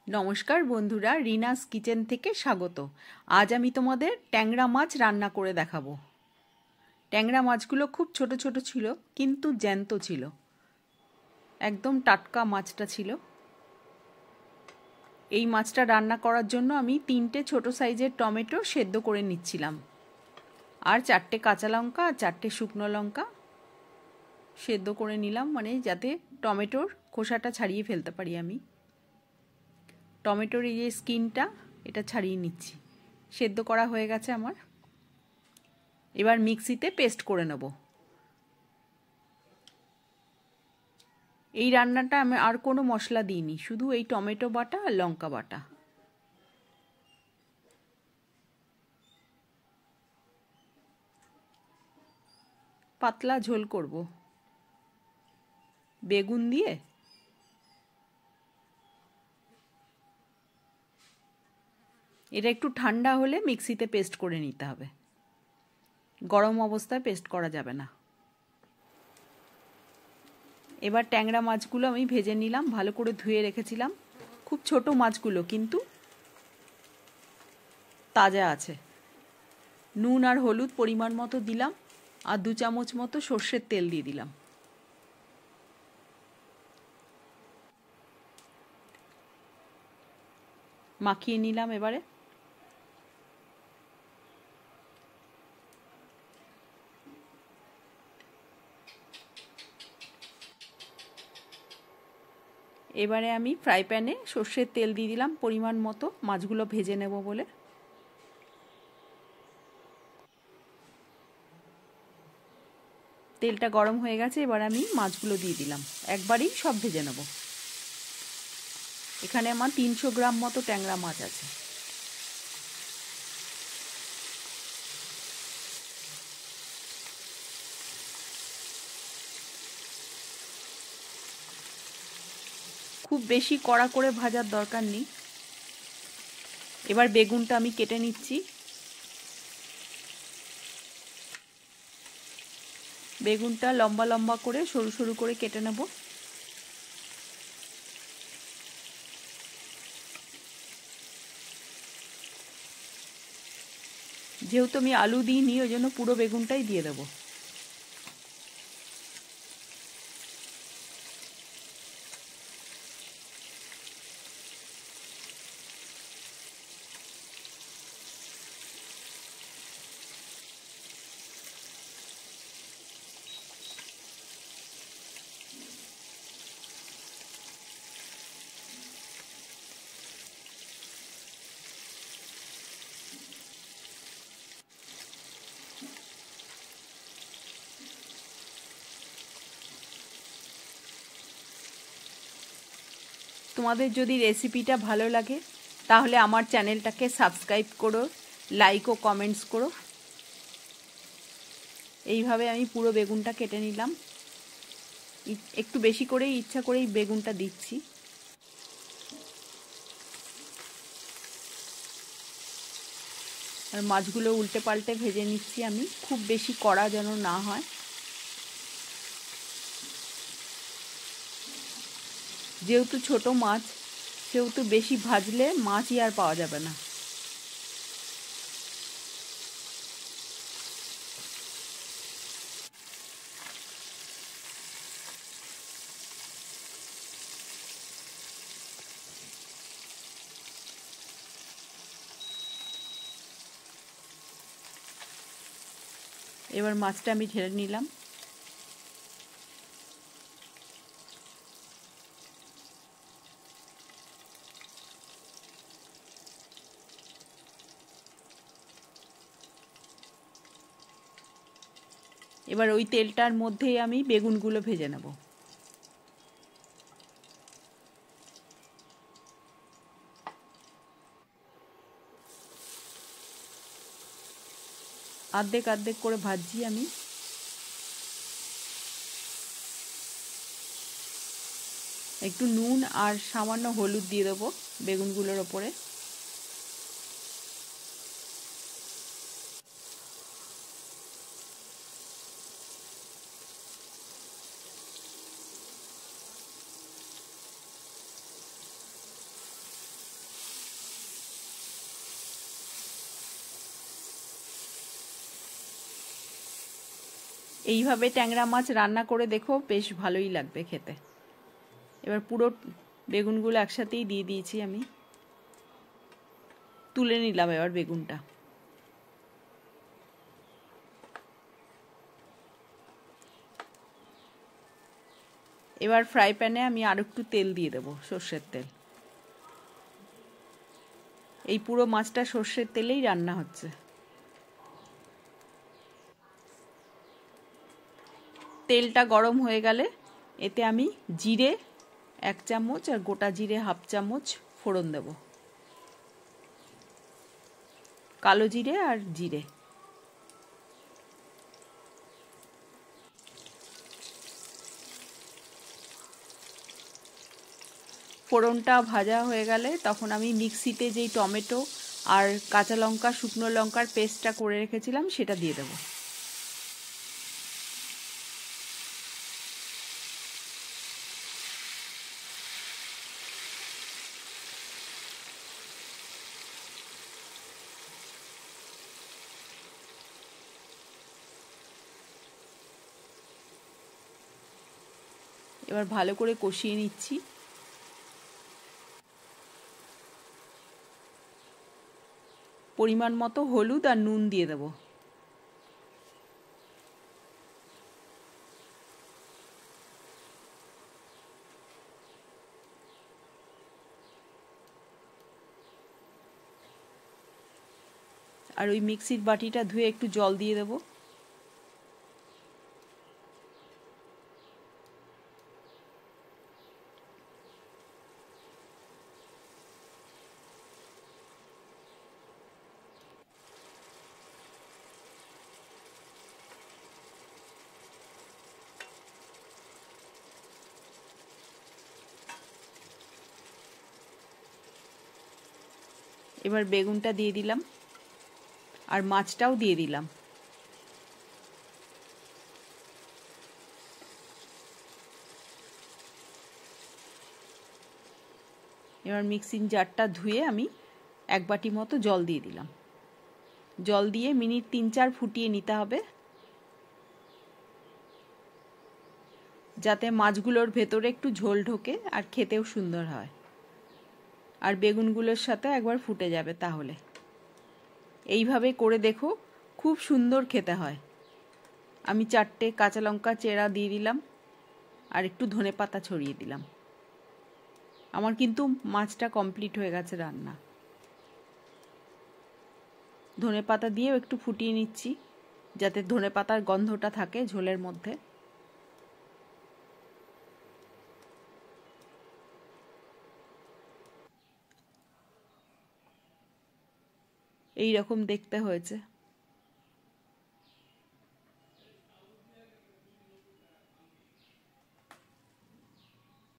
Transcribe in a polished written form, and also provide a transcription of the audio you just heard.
নমস্কার বন্ধুরা, রিনাস কিচেন থেকে স্বাগত। আজ আমি তোমাদের ট্যাংরা মাছ রান্না করে দেখাবো। ট্যাংরা মাছগুলো খুব ছোট ছোট ছিল, কিন্তু জ্যান্ত ছিল, একদম টাটকা মাছটা ছিল। এই মাছটা রান্না করার জন্য আমি 3টে ছোট সাইজের টমেটো সেদ্ধ করে নিচ্ছিলাম, আর 4টে কাঁচা লঙ্কা আর 4টে শুকনো লঙ্কা সেদ্ধ করে নিলাম, মানে যাতে টমেটোর খোসাটা ছাড়িয়ে ফেলতে পারি আমি। টমেটোর এই যে স্কিনটা, এটা ছাড়িয়ে নিচ্ছি। সেদ্ধ করা হয়ে গেছে আমার। এবার মিক্সিতে পেস্ট করে নেব। এই রান্নাটা আমি আর কোনো মশলা দিইনি, শুধু এই টমেটো বাটা আর লঙ্কা বাটা। পাতলা ঝোল করব বেগুন দিয়ে। এটা একটু ঠান্ডা হলে মিক্সিতে পেস্ট করে নিতে হবে, গরম অবস্থায় পেস্ট করা যাবে না। এবার ট্যাংরা মাছগুলো আমি ভেজে নিলাম, ভালো করে ধুয়ে রেখেছিলাম। খুব ছোট মাছগুলো, কিন্তু তাজা আছে। নুন আর হলুদ পরিমাণ মতো দিলাম, আর 2 চামচ মতো সর্ষের তেল দিয়ে দিলাম। মাখিয়ে নিলাম। এবারে আমি ফ্রাই প্যানে সর্ষের তেল দিয়ে দিলাম পরিমাণ মতো, মাছগুলো ভেজে নেব বলে। তেলটা গরম হয়ে গেছে, এবার আমি মাছগুলো দিয়ে দিলাম, একবারেই সব ভেজে নেব। এখানে আমার 300 গ্রাম মতো ট্যাংরা মাছ আছে। খুব বেশি কড়া করে ভাজার দরকার নেই। এবার বেগুনটা আমি কেটে নিচ্ছি। বেগুনটা লম্বা লম্বা করে সরু সরু করে কেটে নেব। যেহেতু আমি আলু দিইনি, ওই জন্য পুরো বেগুনটাই দিয়ে দেবো। তোমাদের যদি রেসিপিটা ভালো লাগে, তাহলে আমার চ্যানেলটাকে সাবস্ক্রাইব করো, লাইক ও কমেন্টস করো। এইভাবে আমি পুরো বেগুনটা কেটে নিলাম। একটু বেশি করেই ইচ্ছা করেই বেগুনটা দিচ্ছি। আর মাছগুলো উল্টে পাল্টে ভেজে নিচ্ছি আমি, খুব বেশি কড়া যেন না হয়। যেহেতু ছোট মাছ, সেহেতু বেশি ভাজলে মাছই আর পাওয়া যাবে না। এবার মাছটা আমি ঢেলে নিলাম। এবার ওই তেলটার মধ্যেই আমি বেগুনগুলো ভেজে নেব। আর্ধেক আর্ধেক করে ভাজছি আমি। একটু নুন আর সামান্য হলুদ দিয়ে দেবো বেগুনগুলোর ওপরে। এইভাবে ট্যাংরা মাছ রান্না করে দেখো, বেশ ভালোই লাগবে খেতে। এবার পুরো বেগুনগুলো একসাথেই দিয়ে দিয়েছি, আমি তুলে নিলাম এবার বেগুনটা। এবার ফ্রাই প্যানে আমি আর একটু তেল দিয়ে দেবো, সর্ষের তেল। এই পুরো মাছটা সর্ষের তেলেই রান্না হচ্ছে। তেলটা গরম হয়ে গেলে এতে আমি জিরে 1 চামচ আর গোটা জিরে 1/2 চামচ ফোড়ন দেব, কালো জিরে আর জিরে। ফোড়নটা ভাজা হয়ে গেলে তখন আমি মিক্সিতে যেই টমেটো আর কাঁচা লঙ্কা শুকনো লঙ্কার পেস্টটা করে রেখেছিলাম সেটা দিয়ে দেব। এবার ভালো করে কষিয়ে নিচ্ছি। পরিমাণ মতো হলুদ আর নুন দিয়ে দেব। আর ওই মিক্সির বাটিটা ধুয়ে একটু জল দিয়ে দেব। এবার বেগুনটা দিয়ে দিলাম আর মাছটাও দিয়ে দিলাম। এবার মিক্সিং জারটা ধুয়ে আমি 1 বাটি মতো জল দিয়ে দিলাম। জল দিয়ে মিনিট 3-4 ফুটিয়ে নিতে হবে, যাতে মাছগুলোর ভেতরে একটু ঝোল ঢোকে আর খেতেও সুন্দর হয়, আর বেগুনগুলোর সাথে একবার ফুটে যাবে। তাহলে এইভাবে করে দেখো, খুব সুন্দর খেতে হয়। আমি 4টে কাঁচা লঙ্কা চেরা দিয়ে দিলাম আর একটু ধনেপাতা ছড়িয়ে দিলাম। আমার কিন্তু মাছটা কমপ্লিট হয়ে গেছে রান্না। ধনেপাতা দিয়েও একটু ফুটিয়ে নিচ্ছি, যাতে ধনেপাতার গন্ধটা থাকে ঝোলের মধ্যে। এই রকম দেখতে হয়েছে।